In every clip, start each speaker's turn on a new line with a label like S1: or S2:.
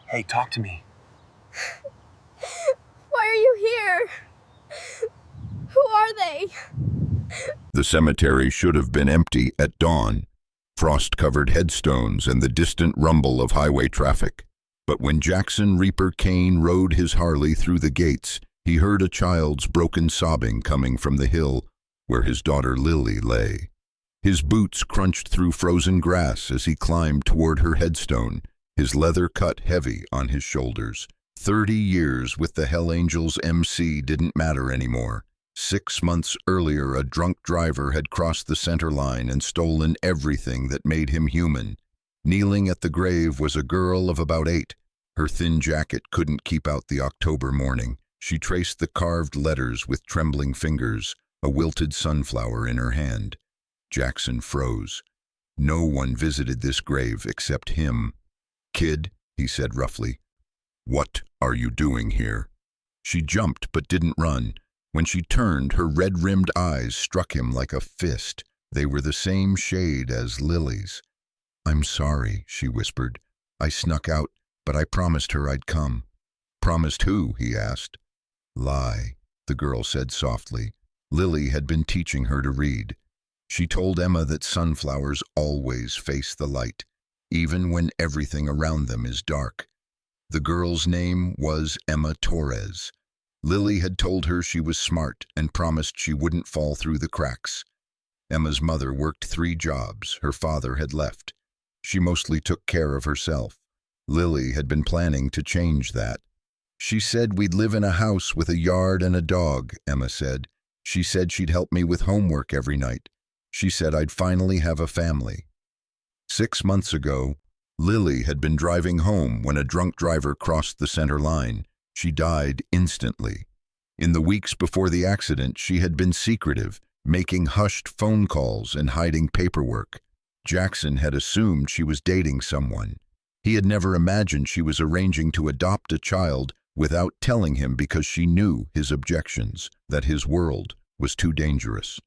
S1: Hey, talk to me.
S2: Why are you here? Who are they?
S3: The cemetery should have been empty at dawn, frost-covered headstones and the distant rumble of highway traffic. But when Jackson Reaper Kane rode his Harley through the gates, he heard a child's broken sobbing coming from the hill where his daughter Lily lay. His boots crunched through frozen grass as he climbed toward her headstone, his leather cut heavy on his shoulders. 30 years with the Hell Angels MC didn't matter anymore. 6 months earlier, a drunk driver had crossed the center line and stolen everything that made him human. Kneeling at the grave was a girl of about 8. Her thin jacket couldn't keep out the October morning. She traced the carved letters with trembling fingers, a wilted sunflower in her hand. Jackson froze. No one visited this grave except him. "Kid," he said roughly, "what are you doing here?" She jumped but didn't run. When she turned, her red-rimmed eyes struck him like a fist. They were the same shade as Lily's. "I'm sorry," she whispered. "I snuck out, but I promised her I'd come." "Promised who?" he asked. "Lie," the girl said softly. Lily had been teaching her to read. She told Emma that sunflowers always face the light, even when everything around them is dark. The girl's name was Emma Torres. Lily had told her she was smart and promised she wouldn't fall through the cracks. Emma's mother worked 3 jobs. Her father had left. She mostly took care of herself. Lily had been planning to change that. "She said we'd live in a house with a yard and a dog," Emma said. "She said she'd help me with homework every night. She said I'd finally have a family." 6 months ago, Lily had been driving home when a drunk driver crossed the center line. She died instantly. In the weeks before the accident, she had been secretive, making hushed phone calls and hiding paperwork. Jackson had assumed she was dating someone. He had never imagined she was arranging to adopt a child without telling him because she knew his objections, that his world was too dangerous.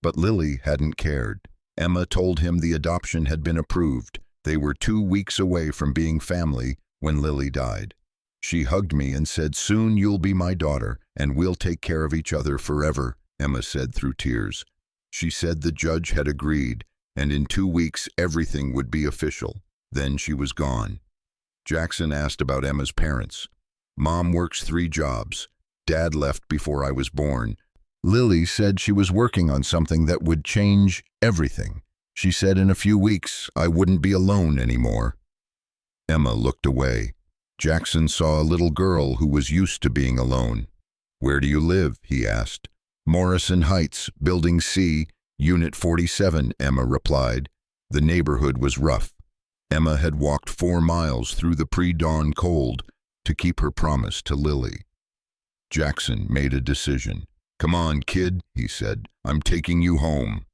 S3: But Lily hadn't cared. Emma told him the adoption had been approved. They were 2 weeks away from being family when Lily died. "She hugged me and said, 'Soon you'll be my daughter, and we'll take care of each other forever,'" Emma said through tears. She said the judge had agreed, and in 2 weeks everything would be official. Then she was gone. Jackson asked about Emma's parents. "Mom works 3 jobs. Dad left before I was born. Lily said she was working on something that would change everything. She said in a few weeks I wouldn't be alone anymore." Emma looked away. Jackson saw a little girl who was used to being alone. "Where do you live?" he asked. "Morrison Heights, Building C, Unit 47, Emma replied. The neighborhood was rough. Emma had walked 4 miles through the pre-dawn cold to keep her promise to Lily. Jackson made a decision. "Come on, kid," he said. "I'm taking you home."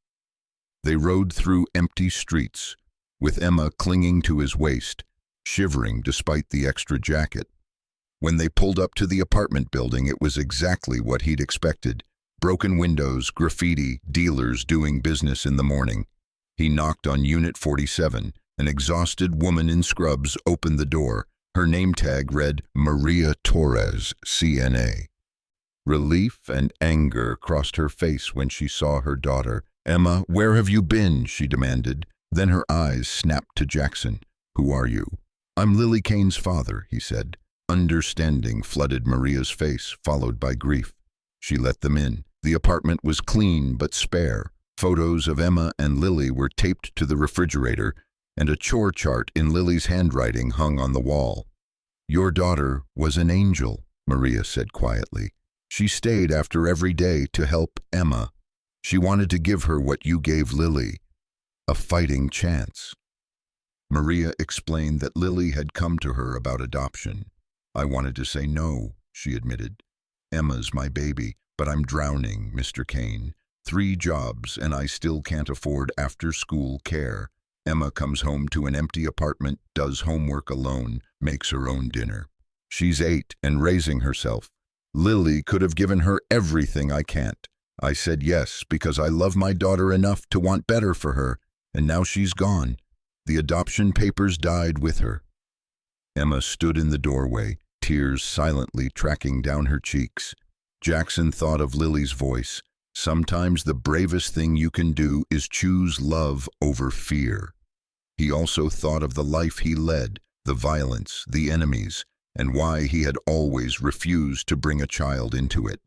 S3: They rode through empty streets, with Emma clinging to his waist, shivering despite the extra jacket. When they pulled up to the apartment building, it was exactly what he'd expected. Broken windows, graffiti, dealers doing business in the morning. He knocked on Unit 47. An exhausted woman in scrubs opened the door. Her name tag read Maria Torres, CNA. Relief and anger crossed her face when she saw her daughter. "Emma, where have you been?" she demanded. Then her eyes snapped to Jackson. "Who are you?" "I'm Lily Kane's father," he said. Understanding flooded Maria's face, followed by grief. She let them in. The apartment was clean but spare. Photos of Emma and Lily were taped to the refrigerator, and a chore chart in Lily's handwriting hung on the wall. "Your daughter was an angel," Maria said quietly. "She stayed after every day to help Emma. She wanted to give her what you gave Lily, a fighting chance." Maria explained that Lily had come to her about adoption. "I wanted to say no," she admitted. "Emma's my baby, but I'm drowning, Mr. Kane. 3 jobs, and I still can't afford after-school care. Emma comes home to an empty apartment, does homework alone, makes her own dinner. She's 8 and raising herself. Lily could have given her everything I can't. I said yes because I love my daughter enough to want better for her, and now she's gone. The adoption papers died with her." Emma stood in the doorway, tears silently tracking down her cheeks. Jackson thought of Lily's voice. Sometimes the bravest thing you can do is choose love over fear. He also thought of the life he led, the violence, the enemies, and why he had always refused to bring a child into it.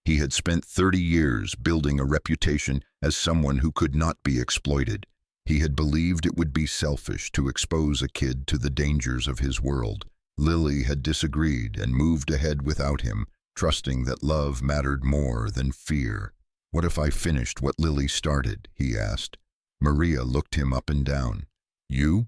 S3: He had spent 30 years building a reputation as someone who could not be exploited. He had believed it would be selfish to expose a kid to the dangers of his world. Lily had disagreed and moved ahead without him, trusting that love mattered more than fear. "What if I finished what Lily started?" he asked. Maria looked him up and down. "You?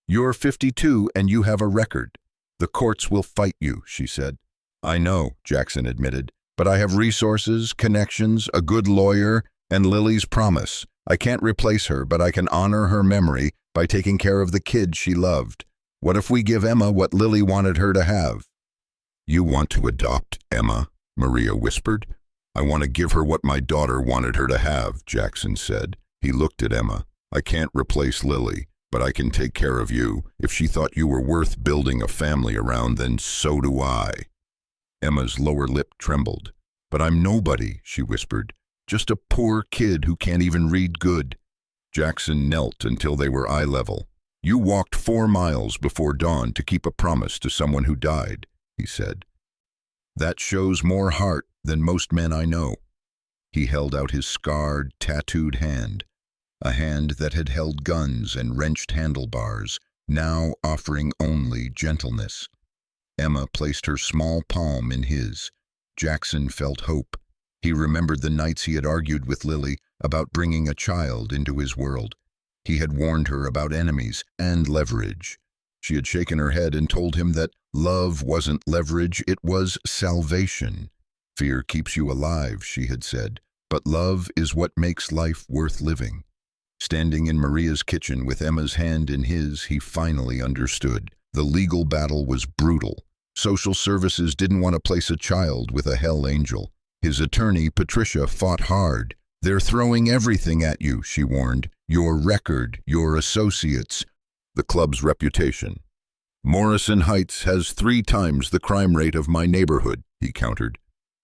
S3: You're 52 and you have a record. The courts will fight you," she said. "I know," Jackson admitted, "but I have resources, connections, a good lawyer, and Lily's promise. I can't replace her, but I can honor her memory by taking care of the kid she loved. What if we give Emma what Lily wanted her to have?" "You want to adopt Emma?" Maria whispered. "I want to give her what my daughter wanted her to have," Jackson said. He looked at Emma. "I can't replace Lily, but I can take care of you. If she thought you were worth building a family around, then so do I." Emma's lower lip trembled. "But I'm nobody," she whispered. "Just a poor kid who can't even read good." Jackson knelt until they were eye level. "You walked 4 miles before dawn to keep a promise to someone who died," he said. "That shows more heart than most men I know." He held out his scarred, tattooed hand, a hand that had held guns and wrenched handlebars, now offering only gentleness. Emma placed her small palm in his. Jackson felt hope. He remembered the nights he had argued with Lily about bringing a child into his world. He had warned her about enemies and leverage. She had shaken her head and told him that love wasn't leverage, it was salvation. "Fear keeps you alive," she had said, "but love is what makes life worth living." Standing in Maria's kitchen with Emma's hand in his, he finally understood. The legal battle was brutal. Social services didn't want to place a child with a hell angel. His attorney, Patricia, fought hard. "They're throwing everything at you," she warned. "Your record, your associates, the club's reputation." "Morrison Heights has 3 times the crime rate of my neighborhood," he countered.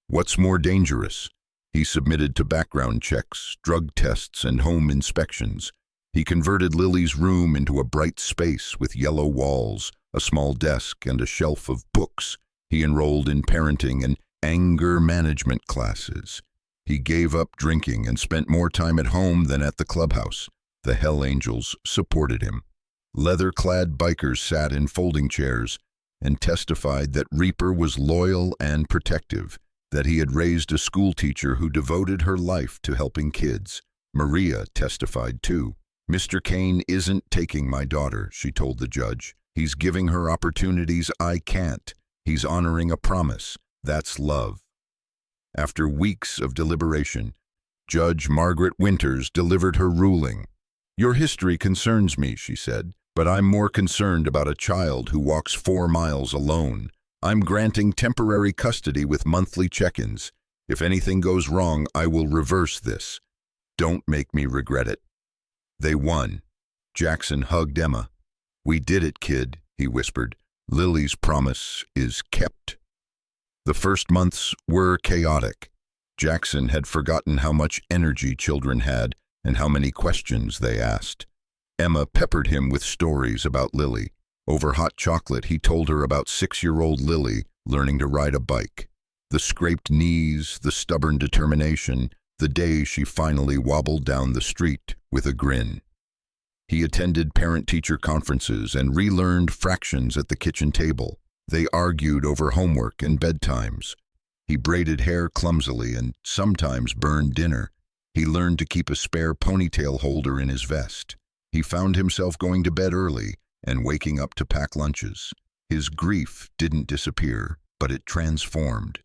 S3: "What's more dangerous?" He submitted to background checks, drug tests, and home inspections. He converted Lily's room into a bright space with yellow walls, a small desk, and a shelf of books. He enrolled in parenting and anger management classes. He gave up drinking and spent more time at home than at the clubhouse. The Hell Angels supported him. Leather-clad bikers sat in folding chairs and testified that Reaper was loyal and protective, that he had raised a schoolteacher who devoted her life to helping kids. Maria testified too. "Mr. Kane isn't taking my daughter," she told the judge. "He's giving her opportunities I can't. He's honoring a promise. That's love." After weeks of deliberation, Judge Margaret Winters delivered her ruling. "Your history concerns me," she said, "but I'm more concerned about a child who walks 4 miles alone. I'm granting temporary custody with monthly check-ins. If anything goes wrong, I will reverse this. Don't make me regret it." They won. Jackson hugged Emma. "We did it, kid," he whispered. "Lily's promise is kept." The first months were chaotic. Jackson had forgotten how much energy children had and how many questions they asked. Emma peppered him with stories about Lily. Over hot chocolate, he told her about 6-year-old Lily learning to ride a bike. The scraped knees, the stubborn determination, the day she finally wobbled down the street with a grin. He attended parent-teacher conferences and relearned fractions at the kitchen table. They argued over homework and bedtimes. He braided hair clumsily and sometimes burned dinner. He learned to keep a spare ponytail holder in his vest. He found himself going to bed early and waking up to pack lunches. His grief didn't disappear, but it transformed.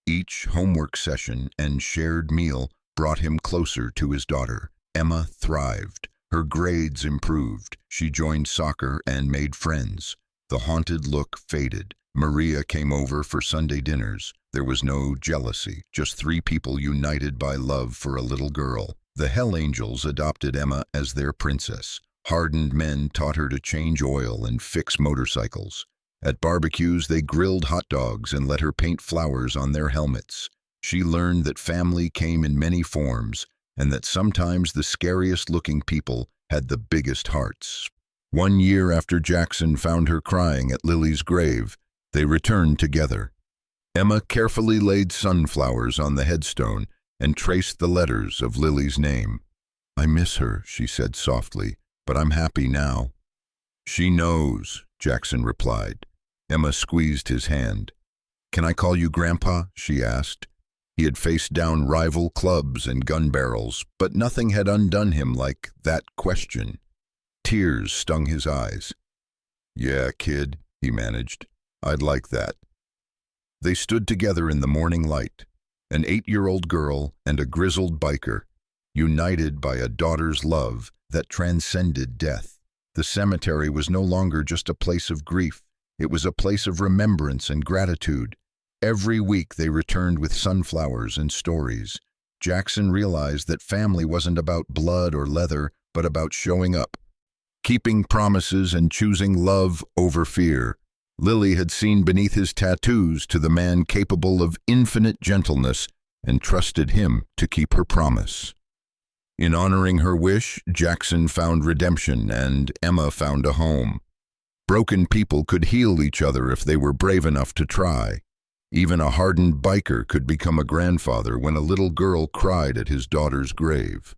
S3: Each homework session and shared meal brought him closer to his daughter. Emma thrived. Her grades improved. She joined soccer and made friends. The haunted look faded. Maria came over for Sunday dinners. There was no jealousy, just 3 people united by love for a little girl. The Hell Angels adopted Emma as their princess. Hardened men taught her to change oil and fix motorcycles. At barbecues, they grilled hot dogs and let her paint flowers on their helmets. She learned that family came in many forms, and that sometimes the scariest-looking people had the biggest hearts. 1 year after Jackson found her crying at Lily's grave, they returned together. Emma carefully laid sunflowers on the headstone and traced the letters of Lily's name. "I miss her," she said softly, "but I'm happy now." "She knows," Jackson replied. Emma squeezed his hand. "Can I call you Grandpa?" she asked. He had faced down rival clubs and gun barrels, but nothing had undone him like that question. Tears stung his eyes. "Yeah, kid," he managed. "I'd like that." They stood together in the morning light, an 8-year-old girl and a grizzled biker, united by a daughter's love that transcended death. The cemetery was no longer just a place of grief. It was a place of remembrance and gratitude. Every week they returned with sunflowers and stories. Jackson realized that family wasn't about blood or leather, but about showing up, keeping promises and choosing love over fear. Lily had seen beneath his tattoos to the man capable of infinite gentleness and trusted him to keep her promise. In honoring her wish, Jackson found redemption and Emma found a home. Broken people could heal each other if they were brave enough to try. Even a hardened biker could become a grandfather when a little girl cried at his daughter's grave.